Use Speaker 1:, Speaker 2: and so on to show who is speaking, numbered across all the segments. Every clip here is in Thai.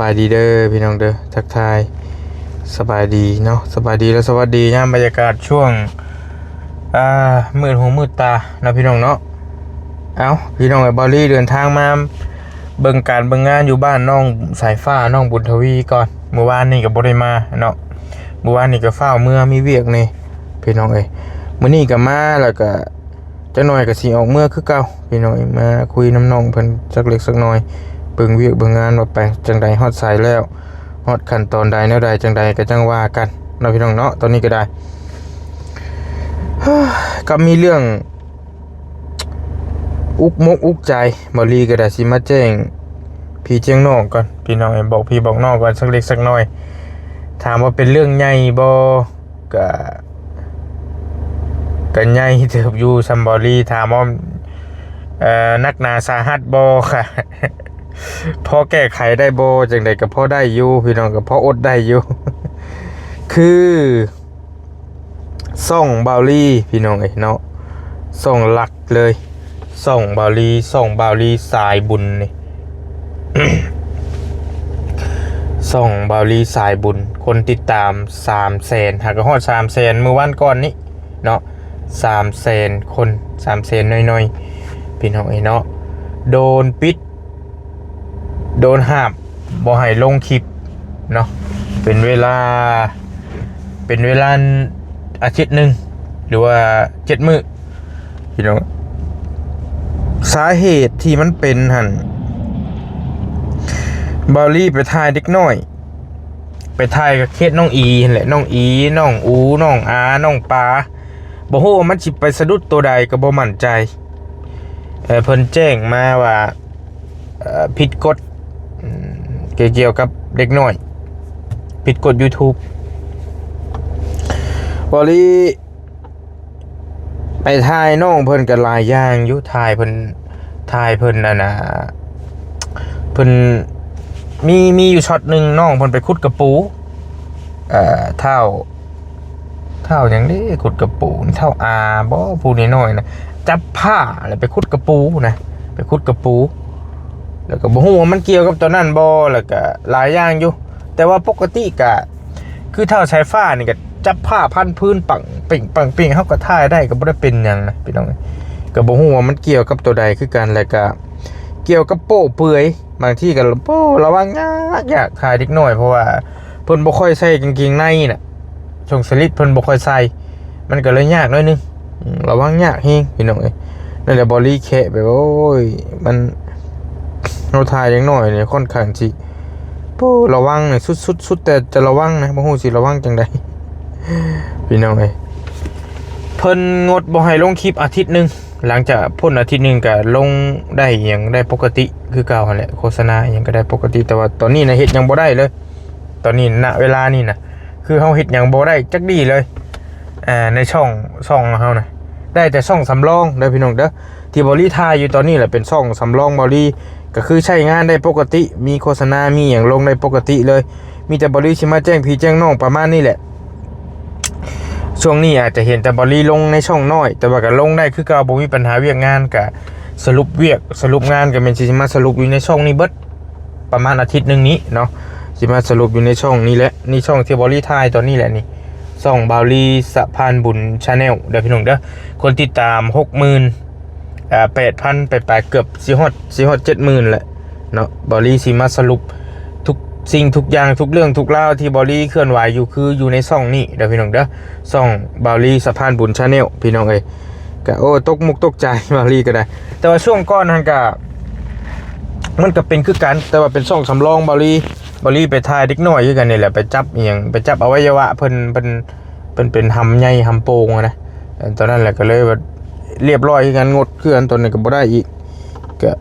Speaker 1: บายดีเด้อพี่น้องเด้อทักทายสบายดีเนาะสบายดีและสวัสดียามบรรยากาศช่วงมืดหูมืดตาเนาะพี่น้องเนาะเอาพี่น้องไอ้บอลลี่เดินทางมาเบิ่งการเบิ่งงานอยู่บ้านน้องสายฟ้าน้องบุญทวีก่อนเมื่อวานนี่ก็บ่ได้มาเนาะเมื่อวานนี่ก็เฝ้าเมื่อมีเวียกนี่พี่น้องเอ้ยมื้อนี้ก็มาแล้วก็จักหน่อยก็สิออกเมื่อคือเก่าพี่น้องมาคุยน้ำน้องเพิ่นสักเล็กสักน้อยเบิ่งเวียกเบิ่งงานว่าไปจังใดฮอดสายแล้วฮอดขั้นตอนใดแนวใดจังใดก็จังว่ากันเนาะพี่น้องเนาะตอนนี้ก็ได้ ก็มีเรื่องอุกมกอุกใจบอลีก็ได้สิมาแจ้งพี่เจียงน้องก่อนพี่น้องบอกพี่บอกน้องก่อนสักเล็กสักน้อยถามว่าเป็นเรื่องใหญ่บ่ก็ใหญ่เติบอยู่ซัมบอลีถามว่านักหนาสาหัสบ่ค่ะพอแก้ไขได้บ่จังใดก็พอได้อยู่พี่น้องก็พออดได้อยู่ คือส่องบาวลี่พี่น้องเนาะส่องหลักเลยส่องบาวลี่สายบุญนี่ ส่องบาวลี่สายบุญคนติดตาม300,000หากฮอด300,000เมื่อวันก่อนนี้เนาะ300,000คน300,000น้อยๆพี่น้องเนาะโดนปิดโดนห้ามบ่ให้ลงคลิปเนาะเป็นเวลาอาทิตย์หนึ่งหรือว่า7 มื้อพี่น้องสาเหตุที่มันเป็นหั่นบอลลี่ไปถ่ายเด็กน้อยไปถ่ายกับเคสน้องอีแหละน้องอีน้องอูน้องอาน้องปาบ่ฮู้ว่ามันสิไปสะดุดตัวใดก็บ่มั่นใจเพิ่นแจ้งมาว่าผิดกฎเกี่ยวกับเด็กน้อยผิดกฎ YouTubeบอลลี่ไปถ่ายน้องเพิ่นกันหลายอย่างอยู่ถ่ายเพิ่นน่ะเพิ่นมีอยู่ช็อตนึงน้องเพิ่นไปขุดกระปูเท่าหยังนี้ขุดกระปูเท่าอาบ่ปูน้อยๆนะจับผ้าแล้วไปขุดกระปูนะไปขุดกระปูแล้วก็บ่ฮู้ว่ามันเกี่ยวกับตัวนั้นบ่แล้วก็หลายอย่างอยู่แต่ว่าปกติก็คือเท่าสายฟ้านี่ก็จับผ้าพันพื้นปังปิ่งเฮาก็ถ่ายได้ก็บ่ได้เป็นหยังนะพี่น้องก็บ่ฮู้ว่ามันเกี่ยวกับตัวใดคือกันแล้วก็เกี่ยวกับโป้เปื่อยบางทีก็โป้ระวังยากถ่ายเด็กน้อยเพราะว่าเพิ่นบ่ค่อยใส่กางเกงในน่ะช่วงสลิดเพิ่นบ่ค่อยใส่มันก็เลยยากหน่อยนึงระวังยากเฮงพี่น้องนั่นแหละบอลี่แคะแบบโอ้ยมันเราถ่ายเด็กน้อยนี่ค่อนข้างสิโป้ระวังนี่สุดแต่จะระวังนะบ่ฮู้สิระวังจังได๋พี่น้องเพิ่นงดบ่ให้ลงคลิปอาทิตย์นึงหลังจากพ้นอาทิตย์นึงก็ลงได้อย่างได้ปกติคือเก่าหั่นแหละโฆษณาอย่างก็ได้ปกติแต่ว่าตอนนี้นะเฮ็ดยังบ่ได้เลยตอนนี้ณเวลานี้นะคือเฮาเฮ็ดยังบ่ได้จักดีเลยในช่องเฮานะได้แต่ช่องสำรองเด้อพี่น้องเด้อที่บริถ่ายอยู่ตอนนี้แหละเป็นช่องสำรองบริก็คือใช้งานได้ปกติมีโฆษณามีอย่างลงได้ปกติเลยมีแต่บริสิมาแจ้งพี่แจ้งน้องประมาณนี้แหละช่วงนี้อาจจะเห็นแต่บริลงในช่องน้อยแต่ว่าก็ลงได้คือเก่าบ่มีปัญหาเวียกงานก็สรุปงานก็เป็นสิมาสรุปอยู่ในช่องนี้เบิดประมาณอาทิตย์นึงนี้เนาะสิมาสรุปอยู่ในช่องนี้แหละนี่ช่องที่บริถ่ายตอนนี้แหละนี่ช่องบาวลีสะพานบุญ Channel เด้อพี่น้องเด้อคนติดตาม 8,000 ไปเกือบสิฮอด 70,000แหละเนาะบาวลีสิมาสรุปทุกสิ่งทุกอย่างทุกเรื่องทุกราวที่บาวลีเคลื่อนไหวอยู่คืออยู่ในช่องนี้เด้อพี่น้องเด้อช่องบาวลีสะพานบุญ Channel พี่น้องก็โอ้ตกมุกตกใจบาวลีก็ได้แต่ว่าช่วงก่อนนั้นก็มันก็เป็นคือกันแต่ว่าเป็นช่องสำรองบาวลีไปถ่ายเด็กน้อยคือกันนี่แหละไปจับอีหยังไปจับอวัยวะเพิ่นเป็นหำใหญ่หำโป่งนะตอนนั้นแหละก็เลยแบบเรียบร้อยคือกันงดคือกันตอนนี้ก็บ่ได้อีกก็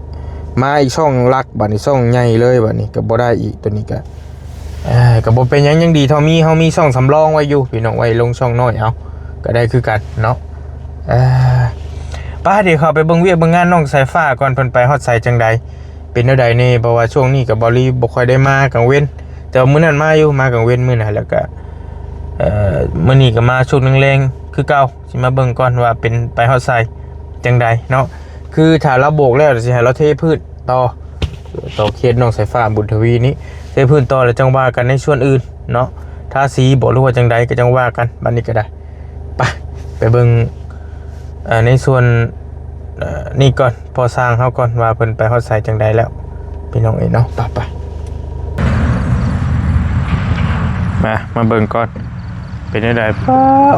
Speaker 1: มาอีกช่องลักบัดนี้ช่องใหญ่เลยบัดนี้ก็บ่ได้อีกตัวนี้ก็บ่เป็นหยังดีเท่าเฮามีช่องสำรองไว้อยู่พี่น้องไว้ลงช่องน้อยเอาก็ได้คือกันเนาะป้าเดี๋ยวเข้าไปเบิ่งเวียกเบิ่งงานน้องสายฟ้าก่อนเพิ่นไปฮอดไสจังใดเป็นแนวใดนี่เพราะว่าช่วงนี้กับบอลลี่บ่ค่อยได้มากลางเว้นแต่มื้อนั้นมาอยู่มากลางเว้นมื้อนั้นแล้วก็มื้อนี้ก็มาช่วงแรงๆคือเก่าสิมาเบิ่งก่อนว่าเป็นไปฮอดไสจังใดเนาะคือถ้าเราโบกแล้วสิให้เราเทพืชต่อเคสน้องสายฟ้าบุญทวีนี้ เทพื้นต่อแล้วจังว่ากันในส่วนอื่นเนาะถ้าสีบ่รู้ว่าจังใดก็จังว่ากันบัดนี้ก็ได้ไปเบิ่งในส่วนนี่ก่อนพอสร้างเฮาก่อนว่าเพิ่นไปฮอดไสจังใดแล้วพี่น้องเอ้ยเนาะไปมาเบิ่งก่อนเป็นจังได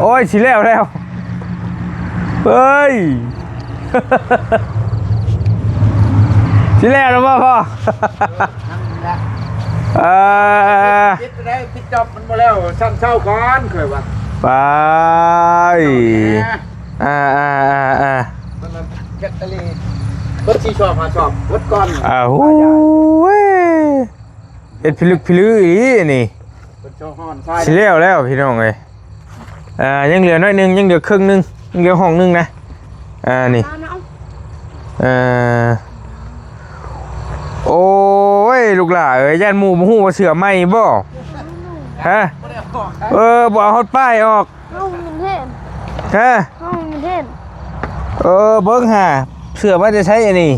Speaker 1: โอ้ยสิแล้วเฮ้ย สิแล้วแล้วพ่อ
Speaker 2: คิดได้คิดจบมันบ่แล้วซ้ำเช้าก่อนเคยว่า
Speaker 1: ไป
Speaker 2: มันเก็ตตะลีรถชีชอบหาชอบรถก่อน
Speaker 1: โอ้ยเอ็ดพิลึกอีนี่สิแล้วพี่น้องเอ้ยยังเหลือน้อยนึงยังเหลือครึ่งนึงยังเหลือห้องนึงนะนี่โอ้ยลูกหล่าเอ้ยย่านหมู่บ่ฮู้ว่าเสือไหม้บ่ฮะบ่เอาฮอดป้ายออก
Speaker 3: ห้องมันเทน
Speaker 1: ฮะ
Speaker 3: ห้องมันเทน
Speaker 1: เบิ่งหาเสือว่าจะใช้อันนี้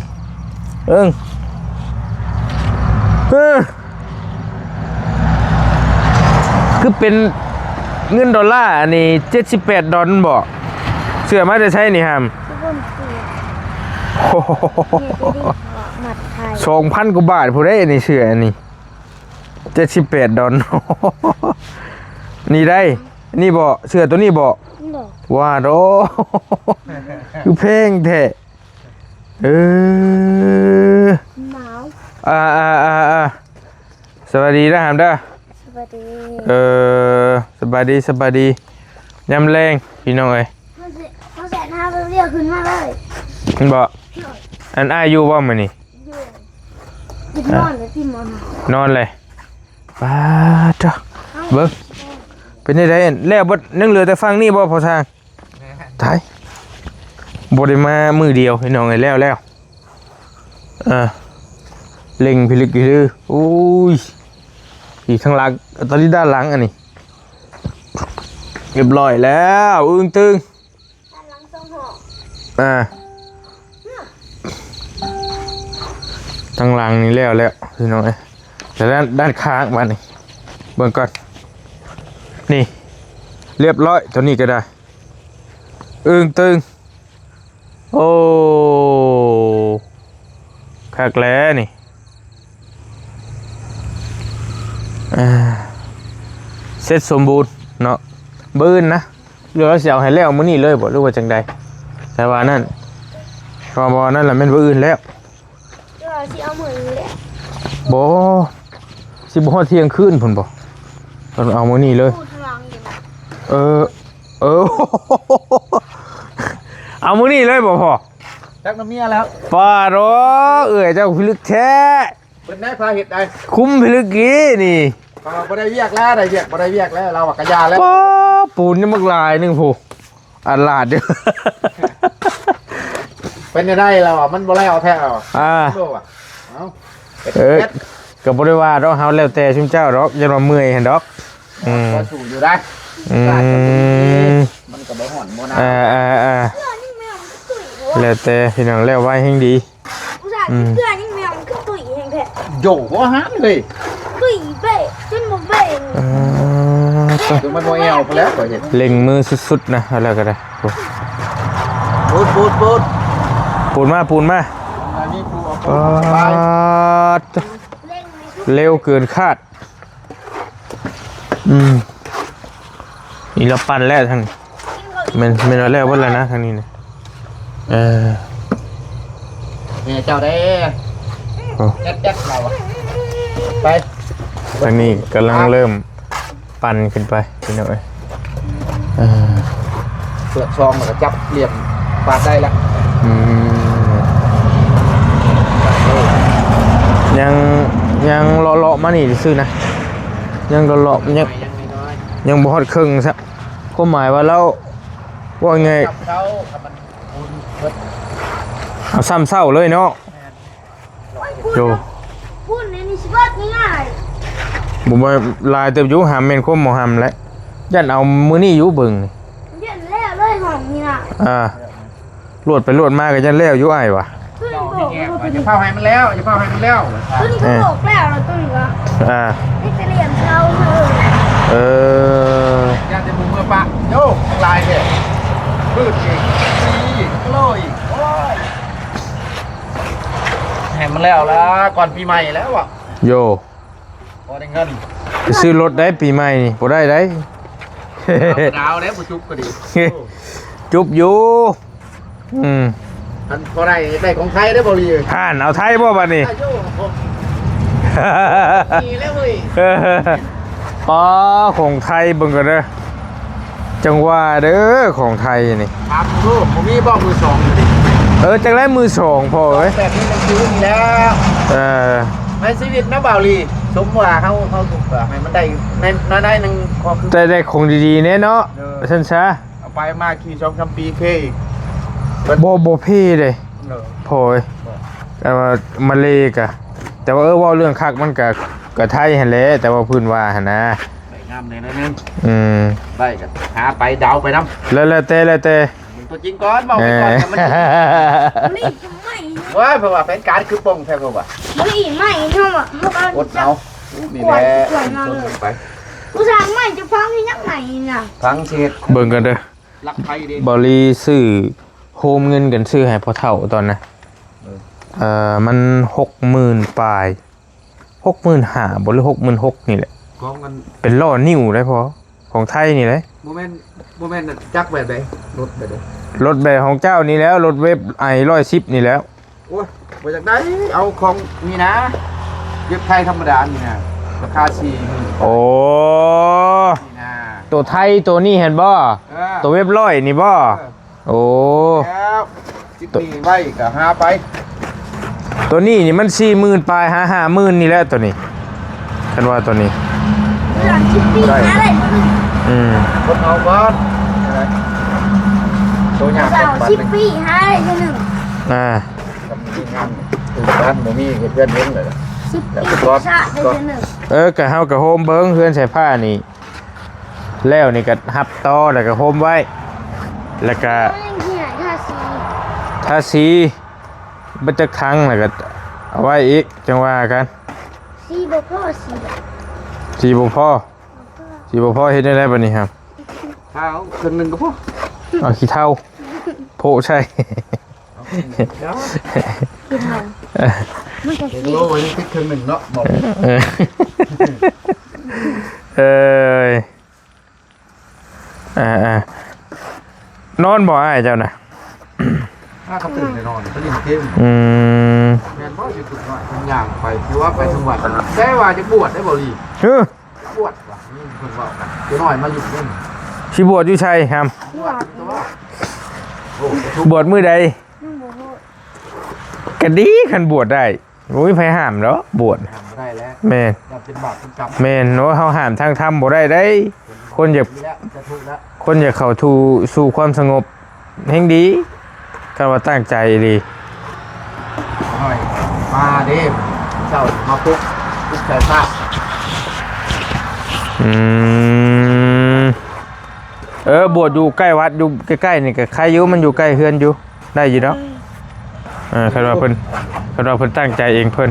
Speaker 1: คือเป็นเงินดอลลาร์อันนี้$78บ่เสือมาจะใช้นี่ฮะ2,000 กว่าบาทผู้ใดอันนี้เสืออันนี้$78นี่ได้นี่บ่เสือตัวนี้บ่ว่าโดคือเพลงแท้
Speaker 3: หนาว
Speaker 1: สวัสดีนะฮะเด้อ
Speaker 3: สวัสดี
Speaker 1: สบายดียำแรงพี่น้องเอ้ย
Speaker 3: เขาแสนห้าเรียกขึ้นมาเลย
Speaker 1: มันบ่อันอ้ายอยู่บ่มื้อนี้
Speaker 3: นอนเลยพี่นอน
Speaker 1: เลยป้าจ้ะเบิ่งเป็นจังได๋แล้วบ่ยังเหลือแต่ฟังนี่บ่พอทางถ่ายบ่ได้มามื้อเดียวพี่น้องเอ้ยแล้วเล็งพิลึกคืออุ้ยอีกข้างหลังตอนนี้ด้านหลังอันนี้เรียบร้อยแล้วอึ้งตึง
Speaker 3: ด้านหลัง2ห้อง
Speaker 1: ทางหลังนี่แล้วพี่น้องเอ้ยแต่ด้านข้างมานี่เบิ่งก่อนนี่เรียบร้อยตัวนี้ก็ได้อึ้งตึงโอ้คักแล้วนี่เสร็จสมบูรณ์เนาะบื้นนะเรือเสียวให้แล้วมื้อนี้เลยบ่รู้ว่าจังใดแต่ว่านั่นพอนั่นแหละแม่นบ่อื่นแล้ว
Speaker 3: สิเอามื้อนี้แหละ
Speaker 1: บ่สิบ่ฮอดเที่ยงคืนพุ่นบ่ต้องเอามื้อนี้เลยเอามื้อนี้เลยบ่พ่อ
Speaker 2: จักน้ำเมียแล้ว
Speaker 1: ป้าโรเอ้ยเจ้าพิลึกแท้
Speaker 2: เป็นได้พาเห็ดได้
Speaker 1: คุ้มพิลึกกี้นี่
Speaker 2: บ่ได้เวียกแล้วได้เวียกบ่ได้เวียกแล้วเรากระยาแล้ว
Speaker 1: ปูนนี่มักลายนึงผู้อันลาดเด้อ
Speaker 2: เป็นได้เรามันบ่ไล่เอาแท้เรา
Speaker 1: ก็บ่ได้ว่าดอกเฮาแล้วแต่ชุมเจ้าดอกอย่าว่าเมื่อยหั่นดอก
Speaker 2: ก็สู้อยู่ได้มันก็บ่ฮ้อนบ่หนาว
Speaker 1: แล้วแต่พี่น้องแล้วไว้แห่งดี
Speaker 3: เพื่อนยังแมวมันคือตุ๋ยแห่งแท้
Speaker 2: โย่บ่หานเลย
Speaker 3: ตุ๋ยเบ้จนบ่เบ้
Speaker 2: คือมันบ่แอวไปแล้วก็เห็น
Speaker 1: เล็งมือสุดๆนะแล้วก็ได้ปูนมาเร็วเกินคาดนี่เราปั่นแล้วทางมันเราแล้วว่าอะไรนะทางนี้เนี่ย
Speaker 2: เนี่ยเจ้าได้แจ๊กเราไป
Speaker 1: ทางนี้กำลังเริ่มปั่นขึ้นไปพี่น้อย
Speaker 2: เปิดซองแล้วก็จับเหลี่ยมปาดได้แล้ว
Speaker 1: ยังเลาะมานี่ซื้อนะยังเลาะยังบ่ฮอดครึ่งซะก็หมายว่าเราว่าไงเอาซ้ำเศร้าเลยเนาะโย
Speaker 3: พูดในนี้สิว่าง่าย
Speaker 1: บ่มาลายเติบอยู่หามแม่นคมบ่หามแล้วยันเอามื้อนี้อยู่เบิ่ง
Speaker 3: ยันแล้วเลยห้องนี่น่ะ
Speaker 1: ลวดไปลวดมาก็ยันแล้วอยู่อ้ายวะ
Speaker 3: ขึ้นไป
Speaker 2: แง่ว่าจะเผาให้มันแล้วจะเผาให้มันแล้ว
Speaker 3: ตัวนี้ก็โบกแล้วแล้วตัวนี้ก็
Speaker 1: อ่า
Speaker 3: นี่จะเรียนเราเออ
Speaker 1: เออ
Speaker 2: ย่างจะมุงเมื่อปะโยกลายเนี่ยพืชอีกอีกโลอีกโอ้ยให้มันแล้วละก่อนปีใหม่แล้วอ่ะ
Speaker 1: โย
Speaker 2: พอได้เงิน
Speaker 1: ไปซื้อรถได้ปีใหม่นี่บ่ได้ได้
Speaker 2: ดาวแล้วบุจุบก็ดี
Speaker 1: จุบอยู่อืม
Speaker 2: อันพอได้ของไทยได้บ่ดี
Speaker 1: ห่านเอาไทยบ่บัดนี้
Speaker 2: โยมีแล้วเว้ย
Speaker 1: อ๋อของไทยเบิ่งกันเด้อจังว่าเด้อของไทยนี่
Speaker 2: ถามลูกผมมีบอกมือสองอยู่ดิ
Speaker 1: จังไรมือสองพอเอ้ย
Speaker 2: แบบนี้มันคือมีแล้ว
Speaker 1: เออ
Speaker 2: ในชีวิตนะบ่าวลีสมว่าเขาถูกแบบให้มันได้ในหนึ่งก็คือ
Speaker 1: แต่ได้ของดีๆแน่เนาะฉันซะ
Speaker 2: เอาไปมาขี่2-3 ปีเคอีก
Speaker 1: บ่พี่เด้
Speaker 2: เออ
Speaker 1: พอเอ้ยแต่ว่ามาเลกะแต่ว่าเว้าเรื่องคักมันก็ไทยหั่นแหละแต่ว่าพื้นว่าหั่นนะ
Speaker 2: ไปงามเลยนะนึง
Speaker 1: อืม
Speaker 2: ได้กันหาไปเดาไปน้ำ
Speaker 1: แล้วแต่
Speaker 2: มึงตัวจริงก่อนบอกไปก่อนแต่มัน
Speaker 3: มันนี่จะไม่
Speaker 2: ว้าเพราะว่าแผนการคือปงแท้เพราะว่า
Speaker 3: มันนี่ไม่เท่าอ่ะเขา
Speaker 2: อดเอานี่แหละไป
Speaker 3: ผู้ชายไม่จะฟังที่ยังไงน่ะ
Speaker 2: ทั้งเช็ด
Speaker 1: เบิ่งกันเด้อ
Speaker 2: รักไทยดี
Speaker 1: บริซื้อโฮมเงินกันซื้อให้พ่อเฒ่าตอนนะมัน60,000ปลาย65,000บ่หรือ66,000นี่แหละ
Speaker 2: กองกัน
Speaker 1: เป็นล้อนิ้วได้พอของไทยนี่เลย
Speaker 2: โมเมนต์จักแบบไหนรถแบบไหน
Speaker 1: รถแบบของเจ้านี่แล้วรถเว็บ110นี่แล้ว
Speaker 2: โอ้ยมาจากไหนเอาของนี่นะยึดไทยธรรมดานี่นะราคา40,000
Speaker 1: โอ้
Speaker 2: นี่นะ
Speaker 1: ตัวไทยตัวนี้เห็นบ่ตัวเว็บ100นี่บ่โอ้
Speaker 2: แล้วจิตนี่ไว้ก็หาไป
Speaker 1: ตัวนี้นี่มัน40,000ปลาย50,000นี่แหละตัวนี้ฉันว่าตัวนี้
Speaker 3: หลังชิปปี้อะไรมัน
Speaker 2: คนเอาบ้านตัวอย่าง
Speaker 3: สาวชิปปี้อะไรตัวหนึ่ง
Speaker 1: อ่า
Speaker 2: ทำงานตื่นบ้านบ่มีเพื่อนเล่นเลย
Speaker 3: ชิปปี้ชาตัวหนึ่ง
Speaker 1: กะเฮากับโฮมเบิ้งเฮือนใส่ผ้านี่แล้วนี่ก็หับต่อแล้วก็โฮมไว้แล้วก็
Speaker 3: ที่ไหนท่าซี
Speaker 1: ทาสีบัจักครั้งแล้วก็เอาไว้อีกจังว่ากัน
Speaker 3: ซีโบโก้ซีแบบ
Speaker 1: สีบ่พอสีบ่พอเฮ็ดได้แล้วบัดนี้ครับ
Speaker 2: ข้าวครึ่งหนึงก็พอ
Speaker 1: เอาขี้เถ้าโพใช่
Speaker 3: คือทางมันจะ
Speaker 2: เด็ก
Speaker 3: ซี
Speaker 2: โลไว้ที่ครึ่งหนึงเนาะบอก
Speaker 1: เออเอ้ยนอนบ่อ้ายเจ้าน่ะ
Speaker 2: ถ้าเขาตื่นไปนอนเขาเล่นเกม แม่นบ่สิฝึกว่าทำอย่างไปคือว่าไปจังหวัดได้ว่าจะบวชได้บ่ลี
Speaker 1: เฮ้อบ
Speaker 2: วชว่ะนี่เพิ่นว่ากันเดี๋ยวหน่อยมาอยู่เล่น
Speaker 1: สิบวชอยู่ชัยครับ
Speaker 3: หัว
Speaker 2: แต่ว่าโอ้ทุก
Speaker 1: บวชมื้อใด
Speaker 3: มันโบโก้
Speaker 1: ก็ดีคันบวชได้บ่มีไผห้ามเนาะบวช
Speaker 2: ทำบ่ได้แล้ว
Speaker 1: แม่น
Speaker 2: จะเป็นบาปเป็นกรรม
Speaker 1: แม่นเนาะเฮาห้ามทางธรรมบ่ได้ได้ คนอยาก
Speaker 2: ดีแล้วจะถูกแล้ว
Speaker 1: คนอยากเข้าสู่ความสงบแห่งดีคันว่าตั้งใจดี
Speaker 2: หน่อยมาเด้เจ้ามาปุ๊บใจภาพ
Speaker 1: อืมบวชอยู่ใกล้วัดอยู่ใกล้ๆนี่ก็ใครอยู่มันอยู่ใกล้เฮือนอยู่ได้อยู่เนาะคันว่าเพิ่นตั้งใจเองเพิ่น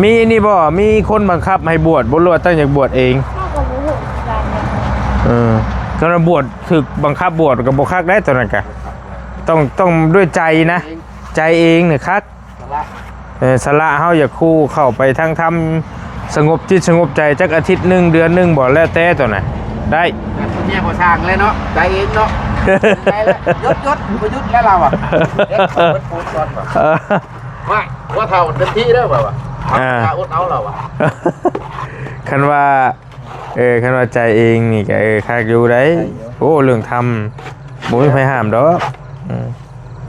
Speaker 1: มีนี่บ่มีคนบังคับให้บวชบ่รู้ว่าตั้งอยากบวชเอง
Speaker 3: พ่อกับโบโก้กันเนี่ย
Speaker 1: คันว่าบวชถึกบังคับบวชก็บ่คักได้ตอนนั้นก็ต้องด้วยใจนะ
Speaker 2: เอง
Speaker 1: ใจเองเนี่ยคัก
Speaker 2: สาระ
Speaker 1: สละเฮาอยากคู่เข้าไปทางธรรมสงบจิตสงบใจจักอาทิตย์หนึงเดือนหนึงบ่แล้วแต่ตัวน่ะได้
Speaker 2: แต่คนเนี้ยพอสร้างเลยเนาะใจเองเนาะใจแล้วยศประยุทธ์แล้วเราอ่ะเด็กเขาเป็นโพสต์ก่อนว่ะว่าเท่าเต็มที่เด้อแบบว่าเอาอดเอาเราอ่ะ
Speaker 1: คันว่าคันว่าใจเองนี่ก็คักอยู่ได้โอ้เรื่องธรรมบ่มีไผห้ามดอก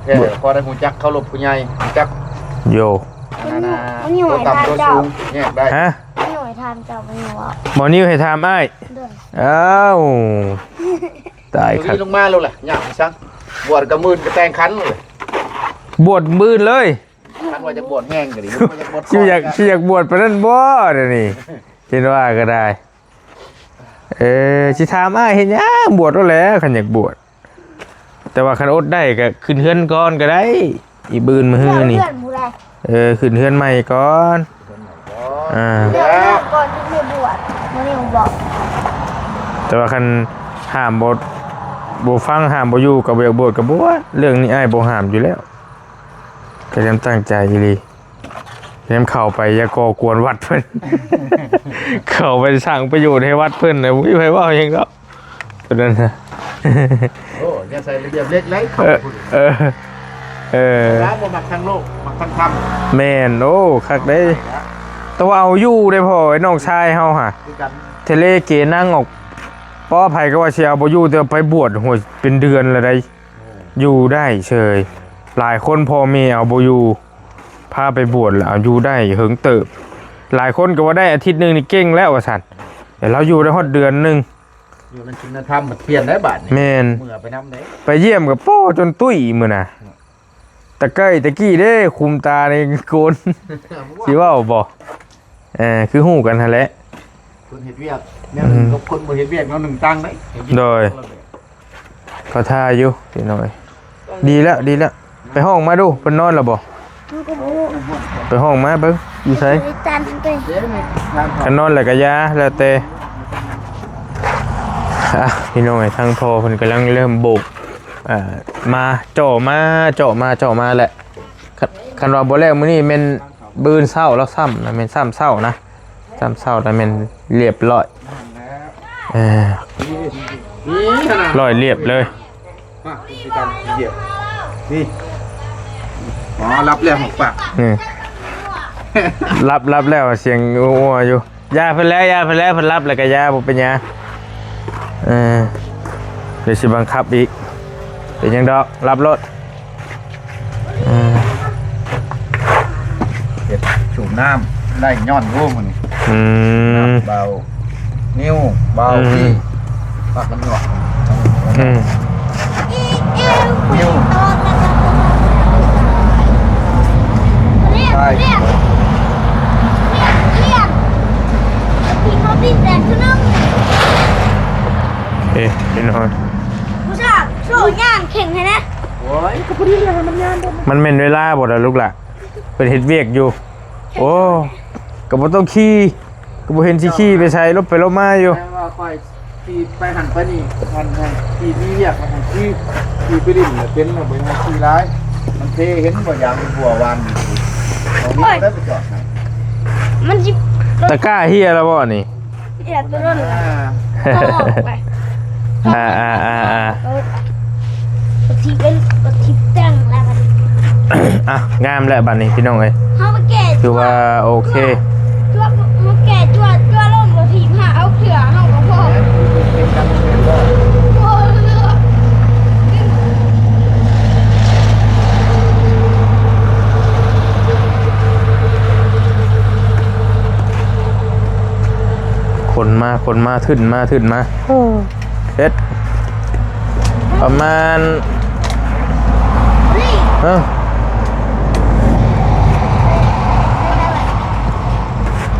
Speaker 2: แค่พอได้หูจักเข้าหลบผู้ใหญ่หูจัก
Speaker 1: โย
Speaker 2: ตัวต่ำตัวสูงแยกได้
Speaker 1: ฮะ
Speaker 3: ไม่หน่วยทานจับไม่หน่วย
Speaker 1: หมอนิ้วให้ถามอ้าย
Speaker 3: เดือด
Speaker 1: อ้าวตายครับ
Speaker 2: ลงมาเลยแหละยากซังบวชกระมื่นกระแตงคันเลย
Speaker 1: บวชมื้นเลย
Speaker 2: คันว่าจะบวชแห้งกันดิ
Speaker 1: สิอยากบวชปานนั้นบ่เดี๋ยวนี้เห็นว่าก็ได้สิถามอ้ายเฮ็ดหยังบวชแล้วคันอยากบวชแต่ว่าคันอดได้ก็ขึ้นเฮือนก่อนก็ได้ อีบืนมือนี่
Speaker 3: เพื่อนผู้ใด
Speaker 1: ขึ้นเฮือนใหม่ก่อนอ่า
Speaker 3: เรื่องก่อนที่จะบวชมันนี่ผมบอก
Speaker 1: แต่ว่าคันห้ามบ่ฟังห้ามบ่อยู่กับเบียกบวชกับบ่เรื่องนี้อ้ายบ่ห้ามอยู่แล้วก็ยังตั้งใจอีหลียังเข้าไปอย่าก่อกวนวัดเพิ่น เข้าไปสร้างประโยชน์ให้วัดเพิ่นน่ะบ่มีไผเว้าหยังดอกตัวนั้นน่ะ
Speaker 2: โอ้ยใส่ระเบียบเล็กเล็ก ร้านบ่มักทางโลกมักทางธรรม
Speaker 1: แม่นโอ้คักเด้ตัวเอาอยู่ได้พ่อไอ้น้องชายเฮาหะ
Speaker 2: คือกัน
Speaker 1: เทเลเกนั่งออกป้อไผก็ว่าสิเอาบ่อยู่แต่ไปบวชโหยเป็นเดือนแล้วได้อยู่ได้เฉยหลายคนพ่อแม่เอาบ่อยู่พาไปบวชแล้วเอาอยู่ได้เหิงเติบหลายคนก็ว่าได้อาทิตย์นึงนี่เก่งแล้วว่าซั่นแต่เราอยู่ได้ฮอดเดือนนึง
Speaker 2: อยู่ในคุณธรรมมันเปลี่ยนได้บาดนี่
Speaker 1: แม่น
Speaker 2: เมื่อไปนำได้
Speaker 1: ไปเยี่ยมกับป้อจนตุ้ยมื้อน่ะตะเก้ยตะกี้เด้คุมตาในโกน สิเว้าบ่คือฮู้กันหั่นแหละ
Speaker 2: คนเฮ็ดเวียกแนวหนึงกับคนบ่เฮ็ดเวียกแนวหนึงตั้งได้
Speaker 1: โดย เขาท่าอยู่พี่น้อยดีแล้วไปห้องมาดูเพิ่นนอนแล้วบ่
Speaker 3: มันก็บอก
Speaker 1: ไปห้องมาเบิ่งอยู่ไส
Speaker 3: บริจาคไป
Speaker 2: เด้นี่งาน
Speaker 1: คันนอนแล้วก็ยาแล้วแต่พี่น้อยทางพ่อเพิ่นกำลังเริ่มโบกมาเจาะมาแหละคันว่าบ่แล้วมื้อนี้แม่นบื้นเช้าแล้วซ้ำนะแม่นซ้ำเช้านะซ้ำเช้าแล้วแม่นเรียบร้อย
Speaker 2: นี่ขนาด
Speaker 1: ร้อยเรียบเลย
Speaker 2: มากิจกรรมเดียวนี่อ๋อรับเรื่องของปาก
Speaker 1: นี่ รับแล้วเสียงอ้วอยู่ยาเพิ่นแล้วเพิ่นรับแล้วก็ยาบ่เป็นยาเดี๋ยวสิบังคับอีกเป็นหยังดอกรับรถ
Speaker 2: เฮ็ดสูบน้ำได้ย้อนรู้มันนี่
Speaker 1: อืม
Speaker 2: เบานิ้วเบาที่ปากมันหนวก
Speaker 1: อืม
Speaker 2: นิ้ว
Speaker 3: เรียก
Speaker 2: ใช่
Speaker 3: เรียกพี่เขาบินแต่ชุดนึง
Speaker 1: พี่น้อย
Speaker 3: ผู้ชายโซ่ย่างเข่งให้นะ
Speaker 2: โอ้ยก็พอดีเลยมันยานเด้อ
Speaker 1: มันแม่นเวลาบ่ล่ะลูกล่ะเป็นเฮ็ดเวียกอยู่โอ้ก็บ่ต้องขี่ก็บ่เห็นสิขี่ไปใช้รถไปรถมาอยู่
Speaker 2: แม่ว่าค่อยที่ไปหันไปนี่หันที่มีเรียกหันที่ไปดินเป็นแล้วไปหันที่ร้ายมันเทเห็นบ่อย่างบัววานอยู่เอานี่ได้ไปจอดนะ
Speaker 3: มันจิบ
Speaker 1: ตะกร้าเฮียแล้วบ่นี่
Speaker 3: เอียดตัวนั้น
Speaker 2: อ่า
Speaker 3: เอาออกไป กดทิปเป็นกดทิปแต่งแล้วกัน
Speaker 1: งามแล้วบัดนี้พี่น้องเอ้ย
Speaker 3: เขามาแก่
Speaker 1: คือว่าโอเค
Speaker 3: จ้วมาแก่จ้วล่มกดทิปหาเอาเขื่อเขากับพ่อ
Speaker 2: เป็นกันเป็นบ่
Speaker 3: พ่อเลือก
Speaker 1: คนมาขึ้นมาเฮ็ดประมาณ
Speaker 3: นี่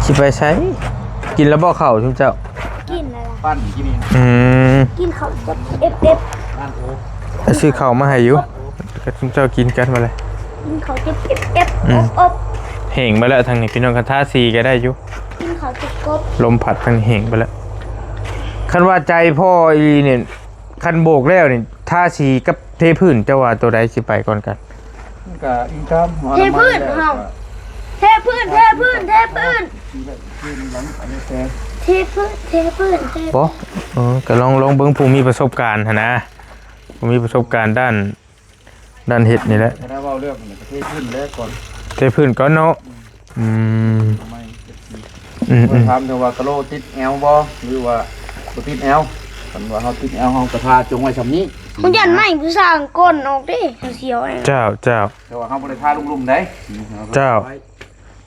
Speaker 1: สิไปใช้กินแล้วบ่เข้าชุมเจ้า
Speaker 3: กินอะไร
Speaker 2: ปั้นที่นี่
Speaker 3: กินเขากับเอฟ
Speaker 2: บ้านโอ้
Speaker 1: ซื้อข้าวมาให้อยู่ก็ชุมเจ้ากินกันมาเลย
Speaker 3: กินเขาจะเอฟอบ
Speaker 1: เหงมาแล้วทางนี้พี่น้องกันท่าซีก็ได้อยู่
Speaker 3: กินเขาจะกบ
Speaker 1: ลมผัดทางเหงไปแล้วคันว่าใจพ่ออีเนี่ยคันโบกแล้วนี่ท่าสีกับเทพื้นเจ้าว่าตัวใดสิไปก่อนกัน
Speaker 2: ก็อินคัม
Speaker 3: เทพื้นเฮาเทพื้น
Speaker 2: พื้นหลังอันนี้แต่
Speaker 3: เทพื้น
Speaker 1: บ่ก็ลองเบิ่งผู้มีประสบการณ์หั่นนะผู้มีประสบการณ์ด้านเฮ็ดนี่แหละ
Speaker 2: ถ้าเว้าเรื่องประเทศพื้นแล้วก่อน
Speaker 1: เทพื้นก่อนเนาะ
Speaker 2: ทำไมถามถึงว่ากะโลติดแอลบ่หรือว่าบ่ติดแอลคันว่าเฮาติดแอลเฮากระทาจงไว้ซำนี้
Speaker 3: มันยันไม่ผู้สร้างก้นออกดิเสียวเอง
Speaker 1: เจ้า
Speaker 2: แต่ว่าเฮาบ่ได้ทาลุ่มๆได้
Speaker 1: เจ้า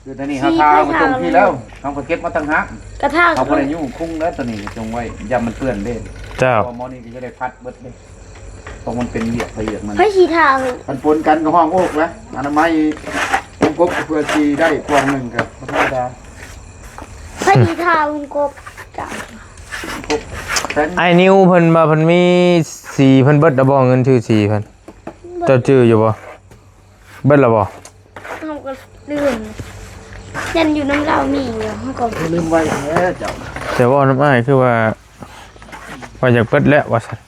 Speaker 2: คือตอนนี้เฮาทามาจงที่แล้วเฮาก็เก็บมาตั้งหัก
Speaker 3: กระทาง
Speaker 2: เฮาบ่ได้ยุ่งคุ้งแล้วตอนนี้จงไว้อย่ามันเปื้อนเด้
Speaker 1: เจ้า
Speaker 2: พอหมอนี่ก็จะได้พัดเบิดเด้ต้องมันเป็นเหยียบไปเหยียบมัน
Speaker 3: ให้สีทาง
Speaker 2: มันปนกันกับห้องโอกแล้วอนามัยต้องกบเพื่อสิได้กวางหนึงกับธรรมดา
Speaker 3: ให้สีทางกบจ้ะ
Speaker 2: กบแป้น
Speaker 1: ไอ้นิวเพิ่นมาเพิ่นมีสีเพิ่นเบิดดอกบ่เงินชื่อสีเพิ่นเจ้าชื่ออยู่บ่ เบิดแล้วบ่
Speaker 3: เขาก็ลืมยันอยู่น้ำเรามีอยู่เขาก็
Speaker 2: ลืมไว้แล้วเจ้า
Speaker 1: แต่ว่าน้ำอ้ายคือว่าอยากเบิดแล้วว่าซั่น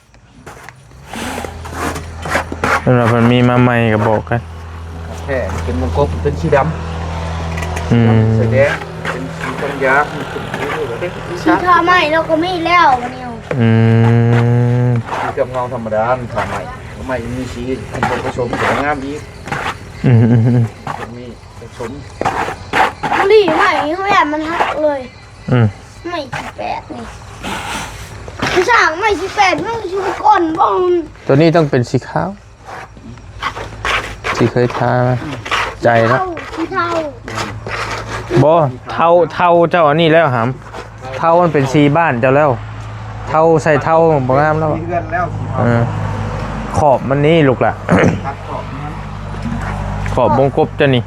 Speaker 1: สำหรับมันมีมาใหม่ก็บอกกัน
Speaker 2: แค่เป็นวงกบเป็นสีดำ
Speaker 1: อืม
Speaker 2: สีแดงเป็นสีต้นยาเป็นสีเหลืองสี
Speaker 3: ชี
Speaker 2: ช้า
Speaker 3: ทอใหม่เราก็ไม่แล้ววันนี้
Speaker 1: อืม
Speaker 2: สีกับเงาธรรมดาขาใหม่ใหม่มีสีผสมสวยงามอีก
Speaker 1: อืม
Speaker 2: มีผสม
Speaker 3: บุหรี่ใหม่เขาแบบมันหักเลย
Speaker 1: อืม
Speaker 3: ใหม่18นี่ผู้สาวใหม่18มันชูก้นบ้อง
Speaker 1: ตัวนี้ต้องเป็นสีขาวสีเคยทาไหมใจแล้ว
Speaker 3: สีเทา
Speaker 1: บ่เท่าเจ้าอันนี้แล้วหามเท่ามันเป็นสีบ้านเจ้าแล้วเท่าใส่เท่าบ่งามแล้ว
Speaker 2: มีเพื่อนแล้วสี
Speaker 1: เออขอบมันนี่ลูกล่ะ
Speaker 2: ทักขอบนั้น
Speaker 1: ขอบวงกบจะนี่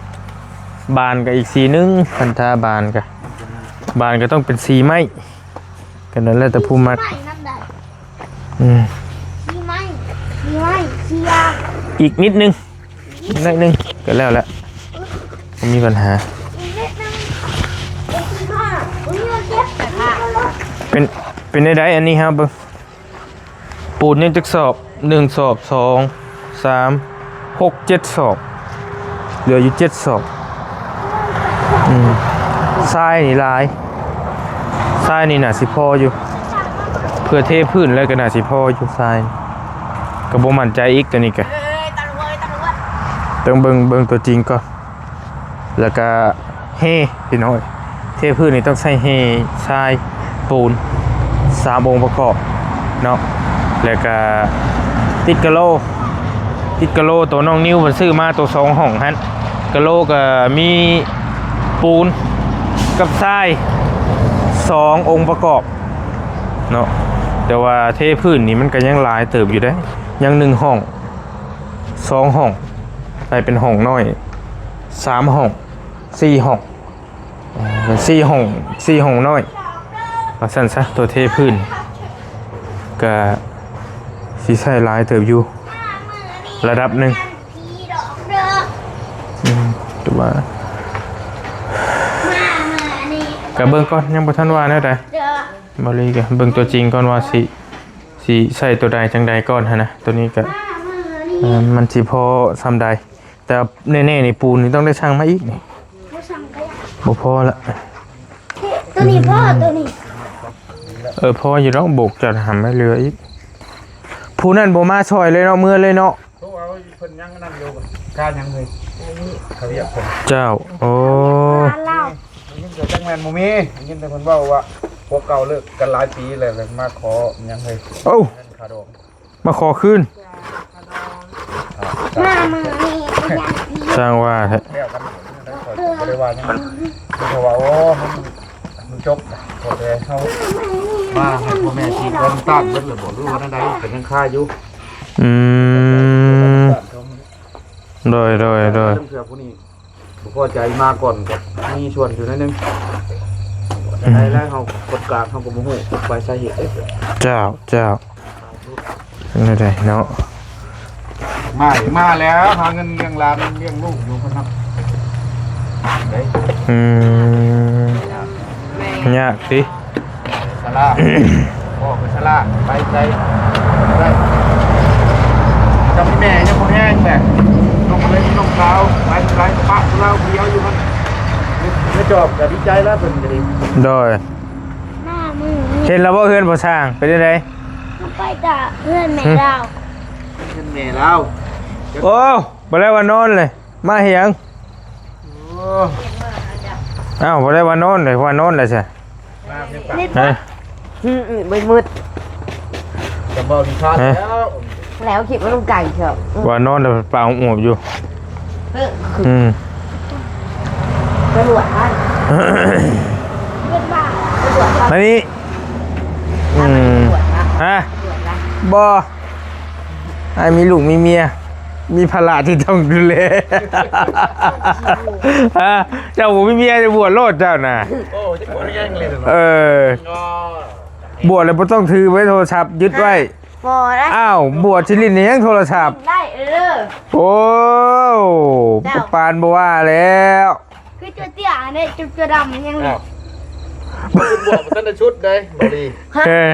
Speaker 1: บานกับอีกสีนึงพันธาบานกับบานก็ต้องเป็นสีไม้กันนั่นแหละแต่ผู้มัก
Speaker 3: ใหม่น้ำได้
Speaker 1: อืม
Speaker 3: สีไม้สียา
Speaker 1: อีกนิดนึงนึงก็แล้วแหละไม่มีปัญหา
Speaker 3: อีกนิดนึงเป็นสีผ้าอุ้ยมันเจ็บแต่ผ้า
Speaker 1: เป็นได้อันนี้ครับเบิ่งปูนยังจักสอบ1สอบ2 3 6 7สอบเหลืออยู่7สอบทรายนี่หลายทรายนี่น่ะสิพออยู่เพื่อเทพื้นแล้วก็น่าสิพออยู่ทรายก็บ่มั่นใจอีกตัวนี้ก็ต้องเบิ่งตัวจริงก่อนแล้วก็เฮพี่น้อยเทพื้นนี่ต้องใช้เฮทรายปูน3องค์ประกอบเนาะแล้วก็ติดกะโลตัวน้องนิ้วเพิ่นซื้อมาตัว2ห้องหั่นกะโลก็มีปูนกับทราย2องค์ประกอบเนาะแต่ว่าเทพื้นนี่มันก็ยังหลายเติบอยู่ได้ยัง1ห้อง2ห้องใส่เป็นห้องน้อย3ห้อง4ห้องเป็น4ห้องน้อยว่าซั่นซะตัวเทพื้นก็สิใช้หลายเติบอยู่ระดับหนึ่ง
Speaker 3: สีดอกเด้อ
Speaker 1: ตัวว่า
Speaker 3: มานี่
Speaker 1: ก็เบิ่งก่อนยังบ่ทันว่าแนวใด
Speaker 3: เด้อ
Speaker 1: บ่เลยก็เบิ่งตัวจริงก่อนว่าสิใส่ตัวใดจังใดก่อนหั่นนะตัวนี้ก็
Speaker 3: นี่
Speaker 1: มันสิพอซำใดแต่แน่ๆนี่ปูนนี่ต้องได้ช่างมาอีกนี่
Speaker 3: ผู้สั่งก็อยาก
Speaker 1: บ่พอละ
Speaker 3: ตัวนี้พ่อตัวนี้
Speaker 1: พออยู่ดอกโบกจะหำให้เหลืออีกผู้นั้นบ่มาช่วยเลยเนาะมื้อเลยเนาะ
Speaker 2: พวกเราเพิ่นยังนั่งอยู่กล้ายังเลยเขาเรียกผม
Speaker 1: เจ้าโอ้
Speaker 3: ร้านเหล้า
Speaker 2: ยินแต่จังแมนบ่มียินแต่เพิ่นเว้าว่าพวกเก่าเลิกกันหลายปีแล้วมาขอยังเลย
Speaker 1: โอ้
Speaker 2: เงินค่าดอก
Speaker 1: มาขอคืน
Speaker 3: มานี่ก็อยากดี
Speaker 1: สร้างว่าแท้
Speaker 2: แล้วกันได้ขอบ่ได้ว่าหยังเพราะว่าโอ้มันจบขอแต่เฮามาให้พ่อแม่ที่เพิ่นตั้งเพิ่นเลยบ่รู้ว่านั่นใดเป็นยังค่าอยู่
Speaker 1: อืมโดย
Speaker 2: เรื่องเสือผู้นี้ผมพอใจมาก่อนกับมีชวนอยู่นิดนึงได้แล้วเขากดกลางเขาก็บ่ฮู้ไปสาเหตุ
Speaker 1: เจ้านั่นได้เนาะ
Speaker 2: มาแล้วหาเงินเลี้ยงหลานเลี้ยงลูกอยู่ครับเด้
Speaker 1: ยากสิ
Speaker 2: สลาพ่อเป็นสลาไปใจได้จำแม่ยังบ่แห้งแม่ลงเลยลงเท้าไปปะเราเดียวอยู่มันไม่จบก็ดีใจแล้วเพิ่นก็ดี
Speaker 1: โดย
Speaker 3: หน้ามือ
Speaker 1: เห็นแล้วบ่เฮือนบ่สร้างเป็นจังได๋
Speaker 3: มันไปด่าเพื่อนแม่เรา
Speaker 2: เงินแม่เรา
Speaker 1: โอ้บ่ได้ว่านอนเลย มาเฮียง
Speaker 2: โอ้
Speaker 1: อ้าวบ่ได้ว่านอนเลยว่านอนเลยใช่
Speaker 2: มาเพียงปาก
Speaker 1: ฮะ
Speaker 4: มืด
Speaker 2: จะเบาดีชาแล้ว
Speaker 4: แล้วคิดว่าลุงไก่เถอะ
Speaker 1: ว่านอนแต่เปล่าอวบอยู่ อืม
Speaker 4: ตำรวจท่าน
Speaker 3: เพื่อนบ้า
Speaker 4: ตำรวจท่าน
Speaker 1: มานี่อืม
Speaker 4: ตำรวจนะ
Speaker 1: ฮะ
Speaker 4: ตำรวจนะ
Speaker 1: บ่ไอ้มีลูกมีเมีย มีภาระที่ต้องดูแล ฮะเจ้าบ่มีเมียจะบวชโลดเจ้าน่ะ
Speaker 2: โอ้จะกดยังเลยเหรอ
Speaker 1: เออ บวชแล้วบ่ต้องถือไว้โทรศัพท์ยึดไว้
Speaker 4: บ่ได้
Speaker 1: อ้าวบวชชิลินนี่ยังโทรศัพท์
Speaker 4: ได้
Speaker 1: โอ้
Speaker 4: เจ้า
Speaker 1: ปานบัวแล้ว
Speaker 3: คือตัวเตี้ยเนี่ยตัวดำยัง
Speaker 2: อ้าวคุณบวชมาตั้งแต่ชุดเลยบรี
Speaker 1: เออ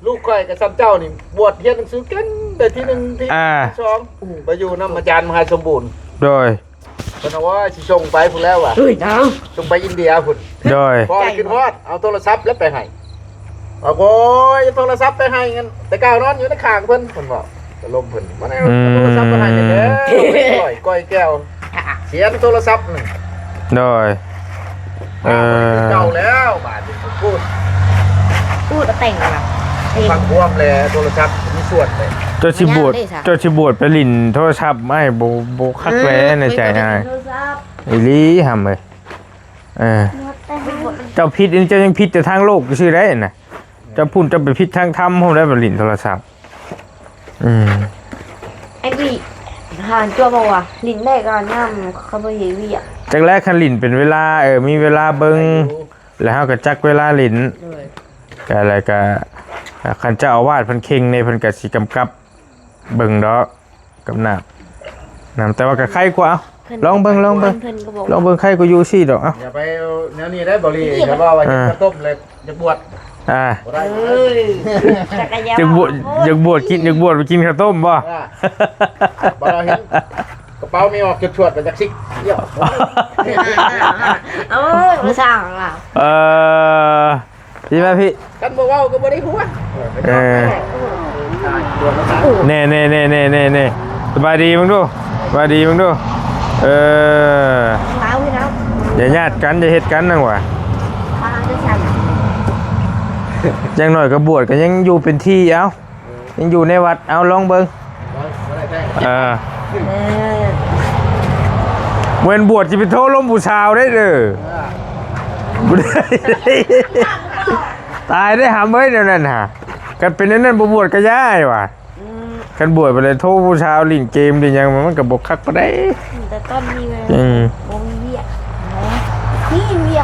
Speaker 2: ลูกก้อยกับซ้ำเจ้านี่บวชเรียนหนังสือเก่งแต่ที่หนึ่งที่
Speaker 1: อ่า
Speaker 2: สองไปอยู่น้ำอาจารย์มหาสมบูรณ์
Speaker 1: โดย
Speaker 2: เพราะว่าสิส่งไปพุ่นแล้วว่ะ
Speaker 4: เฮ้ยน้อง
Speaker 2: ส่งไปอินเดียพุ่น
Speaker 1: โดย
Speaker 2: พอขึ้นฮอดเอาโทรศัพท์แล้วไปให้บอกโอ้ยโทรศัพท์ไปให้งั้นแต่ก้าวนอนอยู่ในข้างเพิ่นบอกจะลมเพิ่นมาเอาโทรศัพท์ไปให้เด้อก้อยก้อยแก้วเสียงโทรศัพท์นึง
Speaker 1: โดย
Speaker 2: เก่าแล้วบาดนี้พูด
Speaker 4: พูดแต่งว่ะ
Speaker 2: ฟังพ่วงเลยโทรศัพท์มีส่วนเลย
Speaker 1: เจ้าชิบวชเจ้าชิบวชไปลินโทรศัพท์ไม่โบคักแล้ในใจอ้ายอีหลีหำเลยเจ้าพิษนี่เจ้ายังพิษแต่ทางโลกก็ชื่อได้น่ะเจ้าพูดเจ้าไปพิษทางธรรมผมได้ไปลินโทรศัพท์
Speaker 4: ไอ้พี่หานจัวบอกว่าลิ้นได้ก่อนน้ำเขาไปเฮียวี่อ่ะ
Speaker 1: จากแรกคันลินเป็นเวลามีเวลาเบิ่งแล้วเฮาก็จักเวลาลินก็อะไรก็คันเจ้าอาวาสเพิ่นเข่งในเพิ่นก็สิกำกับเบิ่งดอกกับน้ำแต่ว่าก็ไข่กว่าลองเบิ่งลองเบิ่งไข่ก็อยู่ซี่ดอกเอ้า
Speaker 2: อย่าไปแนวนี้ได้บริอย่าว่าว่าจะต้มเลยจะบวชบ่ได้
Speaker 4: จักรยาน
Speaker 1: อยากบวชกินอยากบวชไปกินข้าวต้มบ่
Speaker 2: บ่เราเห็นกระเป๋ามีออกจุดชวดไปจากซิกเยี่ยม
Speaker 4: เอ้ยมาสั่งอ่ะ
Speaker 1: พี่ไหมพี่
Speaker 2: กันบ่เว้าก็บ่ได้หัว
Speaker 1: เน่สบายดีมึงดูสบายดีมึงดู
Speaker 4: เท้าพี่น้อง
Speaker 1: อย่าญาติกันอย่าเฮ็ดกันนั่งว่ะ
Speaker 4: มาจะสั่ง
Speaker 1: ยังหน่อยก็บวชก็ยังอยู่เป็นที่เอายังอยู่ในวัดเอาลองเบิ่งเว้นบวชจะไปโทษล้มผู้ชาวได้เด้อบ่ได้ตายได้หามเอ้ยเดี๋ยวนั้นฮะกันเป็นนั่นบ่บวชก็ย้ายว่ะกันบวชไปเลยโทษผู้ชาวลิ่นเกมดิยังมันก็บ่คักปานใด
Speaker 4: แต่ต้นมีเลย
Speaker 3: โมมีเวียนี่เวีย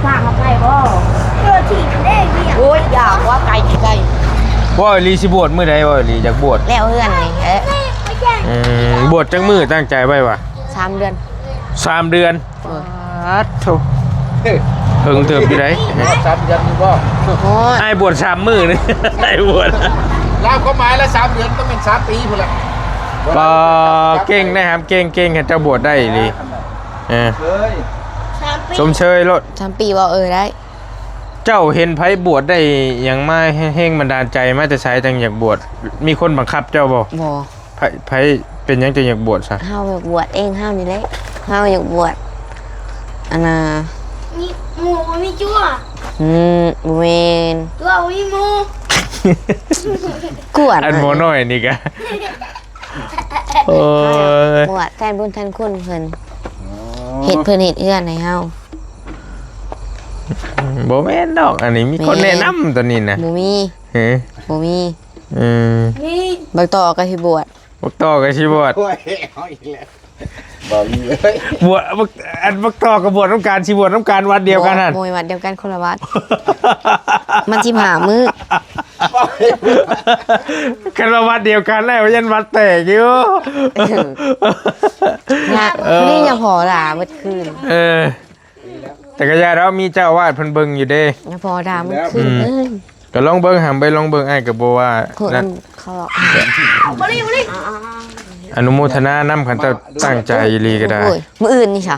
Speaker 3: ฝากเขาไปบ่ถีบได้เวีย
Speaker 4: โอ้ยอยากว่าไก่ไก่
Speaker 1: ว่าอีหลีสิบวชมื้อใดว่าอีหลีอยากบวช
Speaker 4: แล้วเพื่อนนี่
Speaker 3: ไม่แจ้ง
Speaker 1: บวชจังมื้อตั้งใจไว้ว่ะ
Speaker 4: 3 เดือน
Speaker 1: 3 เดือนโธ่เพิ่งเติบอยู่ได
Speaker 2: 3 เดือนนี่บ่
Speaker 4: โอ้ย
Speaker 1: ไอ้บวช3 มื้อนี่ไอ้บวช
Speaker 2: ลาวก็หมายละ3 เดือนต้องเป็น3 ปีพุ่นละ
Speaker 1: บ่เก่งนะครับเก่งให้เจ้าบวชได้อีหลี
Speaker 2: เฮ้ย
Speaker 3: 3 ปี
Speaker 1: ชมเชยรถ
Speaker 4: 3 ปีว่าได้
Speaker 1: เจ้าเห็นไผบวชได้หยังมาแห้งบันดาลใจมาแต่ไสจังอยากบวชมีคนบังคับเจ้าบ่
Speaker 4: บ่
Speaker 1: ไผเป็นหยังจะอยากบวชซะ
Speaker 4: เฮาอยากบวชเองเฮานี่แหละเฮาอยากบวชอันน่ะ
Speaker 3: มีหมูมีจั่ว
Speaker 4: บ่แม่น
Speaker 3: จั่วมีหมู
Speaker 4: กวด
Speaker 1: อันโมน้อยนี่กะโอ้ย
Speaker 4: บวชแทนบุญแทนคุณเพิ่นเฮ็ดเพิ่นเฮ็ดเอื้อนให้เฮา
Speaker 1: บ่แม่นดอกอันนี้มีคนแนะนำตัวนี้นะ
Speaker 4: บ่มี
Speaker 1: เฮ้
Speaker 4: บ่มี
Speaker 3: นี่
Speaker 4: บักต่อก็สิบวช
Speaker 1: บักต่อก็สิบวช
Speaker 2: โอ้ยเอาอีกแล้วบ่มีเลย
Speaker 1: บวชบักต่อกับบวชน้ำการสิบวชน้ำการวัดเดียวกันนั่น
Speaker 4: โมยวัดเดียวกันคนละวัด มันสิหามื้อ
Speaker 1: กันว่าวัดเดียวกันแล้วยันวัดแตกอยู่
Speaker 4: เนี่ยนี่ยังพอด่าเบิดคืน
Speaker 1: แต่ก็อย่าเรามีเจ้าอาวาดเพิ่นเบิ่งอยู่เด้
Speaker 4: ยังพอด่าเบิดคืนเอ้ย
Speaker 1: ก็ลองเบิ่งหามไปลองเบิ่งไอ้ก็บ่ว่า
Speaker 4: คน
Speaker 1: นั่น
Speaker 4: เขา
Speaker 3: บ่รีบ่รี
Speaker 1: อนุโมทนานำคันเจ้าตั้งใจอีหลีก็ได้
Speaker 4: โอ้ยมื้ออื่นนี่ค่ะ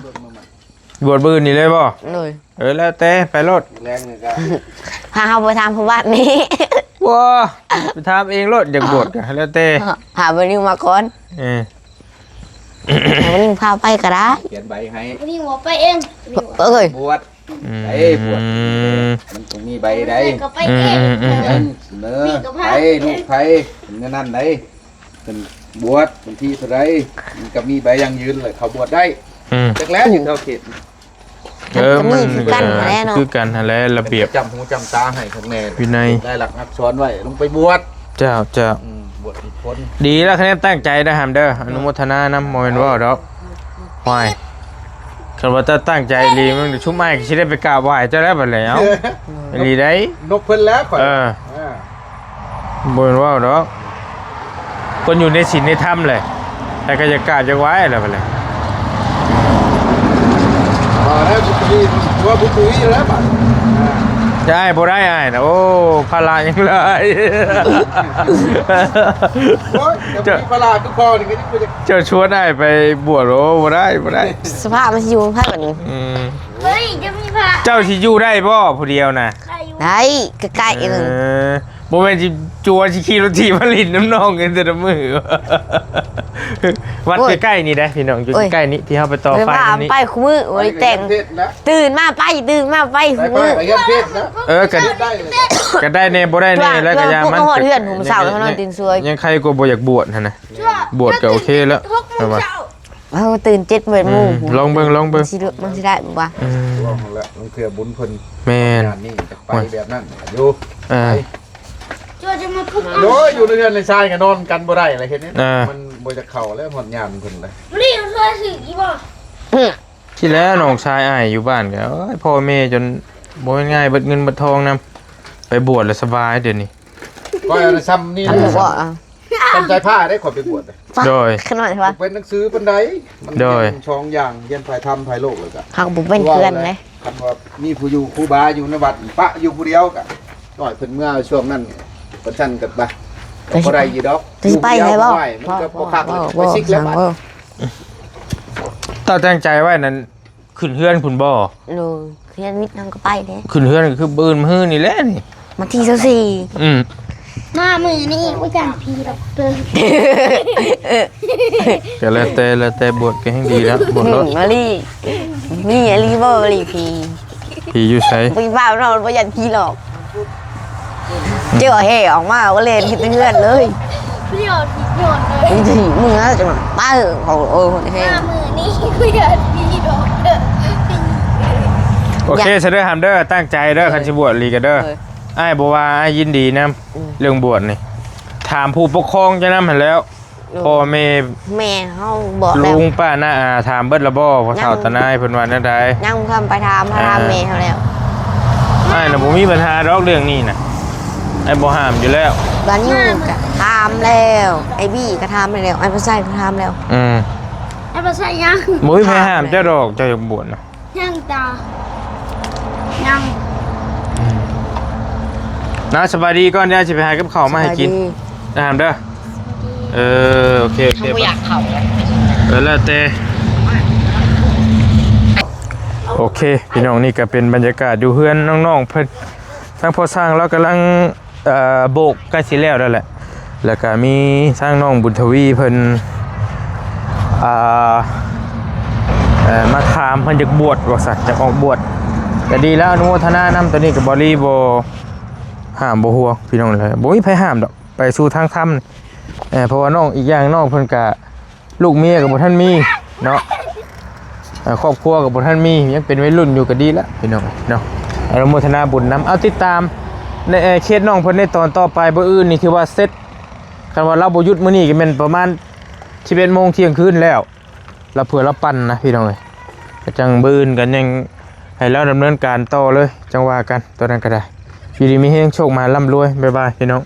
Speaker 1: บวชมื้อนี่เลยบ่
Speaker 4: เลย
Speaker 1: แล้วแต่ไปโลด
Speaker 2: แรงเลยก็
Speaker 4: พาเฮาไปทำผู้วัดนี้
Speaker 1: ว้าไปถามเองโลดอยากบวชก็แล้วแต่
Speaker 4: หาบ่นิวมาก่อน
Speaker 1: เออ
Speaker 4: หาบ่นิวพาไปก็ได้
Speaker 2: เขียนใบให้
Speaker 3: บ่รีหัวไปเอง
Speaker 4: เอ้ย
Speaker 2: บวชได้บวชมันต้องมีใบได้
Speaker 3: ก็ไปเอง
Speaker 2: เสนอไปลูกไปนั่นได้เป็นบวชเป็นที่เท่าไรมันก็มีใบยังยืนเลยเขาบวชได้จากแล้วถึงเขาเขต
Speaker 1: มันคือกันนั่นแหละระเบียบ
Speaker 2: จำหูจำตาให้ข้างใน
Speaker 1: วินัย
Speaker 2: ได้หลักอักษรไว้ลงไปบวช
Speaker 1: เจ้า
Speaker 2: บวชอีกคน
Speaker 1: ดีแล้วคะแนนตั้งใจได้หามเด้ออนุโมทนานำโมเมนว่าดอกควายค ฉันว่าจะตั้งใจลีมันชุบไม้ก็สิได้ไปกราบไหว้เจ้าแล้วบัดแล้วลีได้
Speaker 2: นกเพิ่นแล้วข่อย
Speaker 1: บ่นว่าดอกคนอยู่ในศีลในธรรมเลยแต่ก็จะกราบจะไหว้แล้วบัดแล้ว
Speaker 2: แล้วบุตรีว่าบุตรีแล้วบัด
Speaker 1: จะอ้ายบ่ได้อ้ายนะโอ้ภาระยังเลย
Speaker 2: โอ้ยเดี๋ยวมีปลาทุกคอนี่ก็จะ
Speaker 1: เจ้าชวนอ้ายไปบวชโอ้บ่ได้
Speaker 4: สภาพมันสิอยู่ภาพแบบนี้
Speaker 3: เฮ้ยจะมีพระ
Speaker 1: เจ้าสิอยู่ได้บ่ผู้เดียวน่ะ
Speaker 3: ได้อยู่
Speaker 4: ได้ใกล้ๆนึง
Speaker 1: บ่แม่นสิจัวสิขี่รถถีบมาลิ้นน้ำนองกันแต่ละมื้อวัดใกล้ๆนี่ได้พี่น้องอยู่ใกล้ๆนี้ที่เฮาไปต่อ
Speaker 4: ไป
Speaker 1: ไฟ
Speaker 4: ว่า
Speaker 1: นี่
Speaker 4: ไปคุมือโอ้ยแต่งตื่นมาไปคุ
Speaker 2: ไป
Speaker 4: มือ
Speaker 2: ไปยันเพชรนะ
Speaker 1: ก็
Speaker 2: ได้เลย
Speaker 1: ก็ได้แน่บ่ได้แน่แล้วก็ยามัน
Speaker 4: พวกเพื่อนผมสาวเขานอนตีนซวย
Speaker 1: ยังใครก็บ่อยากบวชหั่นน่ะ บวชก็โอเคแล้ว
Speaker 3: ทุกมื้อเช้า
Speaker 4: เขาตื่น7 โมง
Speaker 1: ลองเบิ่ง
Speaker 4: มันสิได้บ่วะ
Speaker 2: ลองแล้วลองเถื่อบุญเพิ่น
Speaker 1: แม่น
Speaker 2: งานนี้จะไปแบบนั้นอยู่
Speaker 3: จัวจะมาทุก
Speaker 2: โดยอยู่ในเรือนในชายกันนอนกันบ่ได้อะไรแค่นี้มันบ่จะเข้าแล้วหอดยามเพิ่นเลย
Speaker 3: รีบเคยสิอีบ่
Speaker 1: ที่แล้วน้องชายอ้ายอยู่บ้านก็โอ้ยพ่อแม่จนบ่ง่ายเบิดเงินเบิดทองนํไปบวชแล้วสบายเดี๋ยวนี้
Speaker 2: ก็เอาซ้ำนี่
Speaker 4: ทำบ่
Speaker 2: ทำใจผ้าได้ขอไปบวช
Speaker 1: โดย
Speaker 4: ขนาดใช่ปะ
Speaker 2: เป็นหนังสือปานใดมัน
Speaker 1: โดย
Speaker 2: ช่องอย่างเรียนภายธรรมภายโลกเลยก็
Speaker 4: เขาบ่เป็นเพื่อนเลย
Speaker 2: คันว่ามีผู้อยู่ครูบาอยู่ในวัดปะอยู่ผู้เดียวก็น้อยเพิ่นเมื่อช่วงนั้นเพิ่นสั่นกันไปบ่ได้อยู่ดอก
Speaker 4: จะไปให้บ่
Speaker 2: มันก็บ่คักไปซิกแล้วบัด
Speaker 1: ตั้งตั้งใจไว้นั้นขึ้นเฮือนคุณบ่
Speaker 4: โลเรียนวิทย์นั่งก็ไปเด้
Speaker 1: ขึ้นเฮือนก็คือปืนมื้อนี่แหละนี่
Speaker 4: มาที่24
Speaker 3: มามือนี่ว่าจังพีดอกเตอร์
Speaker 1: ก็แล้วแต่บวชก็แห่งดีแล้วบวชรถ
Speaker 4: มาลีนี่อลีบ่อลีพี
Speaker 1: พี่อยู่ไส
Speaker 4: ไปบ้านเราบ่ยันพีหรอกเจ้าเฮออกมาก็เล่นคิดเพื่อนเลย
Speaker 3: เรียวผิดหมดเลย
Speaker 4: จริงๆมึงน่าจะแบบป้าของโอ้คนเฮ
Speaker 3: มามือนี่ว่าจังพีดอกเตอร์
Speaker 1: โอเคซะเด้อฮัมเด้อตั้งใจเด้อคันสิบวชลีก็เด้ออ้ายบ่ว่าอ้ายยินดีนํเรื่องบวชนี่ถามผู้ปกครองจะนำหั่นแล้วพ่อแม่
Speaker 4: แม่เฮาบอกแล้ว
Speaker 1: ลุงป้าน้าอาถามเบิดละบ่พ่อเฒ่าตานายเพิ่นว่าแนวใด
Speaker 4: ยังคำไปทำพระรามแม่เฮาแล้ว
Speaker 1: อ้ายน่ะบ่มีปัญหาดอกเรื่องนี้น่ะอ้ายบ่ห้ามอยู่แล้ว
Speaker 4: บ้านยูก็ทำแล้วไอ้บี้ก็ทำแล้วไอ้ภาษาก็ทำแล้ว
Speaker 3: ไอ้ภาษายัง
Speaker 1: บ่มีใครห้ามเจ้าดอกเจ้าอยากบวชน่ะ
Speaker 3: ยังตายัง
Speaker 1: นะสบายดีก่อนเดี๋ยวสิไปหากับข้าวมาให้กินนะห้ามเด้อโอเค
Speaker 4: เขาอยากเข่าเลย
Speaker 1: แล้วแต่โอเคพี่น้องนี่ก็เป็นบรรยากาศอยู่เฮือนน้องๆเพิ่นทางพอสร้างเรากำลังโบกใกล้สิแล้วนั่นแหละแล้วก็มีสร้างน้องบุญทวีเพิ่นมาถามเพิ่นอยากบวชว่าสัตว์จะออกบวชก็ดีแล้วอนุโมทนานำตัวนี้ก็บ่รีบ่ห้ามบ่ฮัวพี่น้องเลยบ่มีไผห้ามดอกไปสู่ทางธรรมเพราะว่าน้องอีกอย่างน้องเพิ่นก็ลูกเมียก็บ่ทันมีเนาะครอบครัวก็บ่ทันมียังเป็นวัยรุ่นอยู่ก็ดีแล้วพี่น้องเนาะอนุโมทนาบุญนำเอาติดตามในเคสน้องเพิ่นในตอนต่อไปบ่อื่นนี่คือว่าเสร็จคันว่าเราบ่หยุดมื้อนี้ก็แม่นประมาณ 11 โมงเที่ยงคืนแล้วเราเผื่อเราปั่นนะพี่น้องเอ้ยก็จังบืนกันยังให้เราดำเนินการต่อเลยจังว่ากันตัวนั้นก็ได้อยู่ดีมีเฮงโชคมาร่ำรวยบ๊ายบายพี่น้อง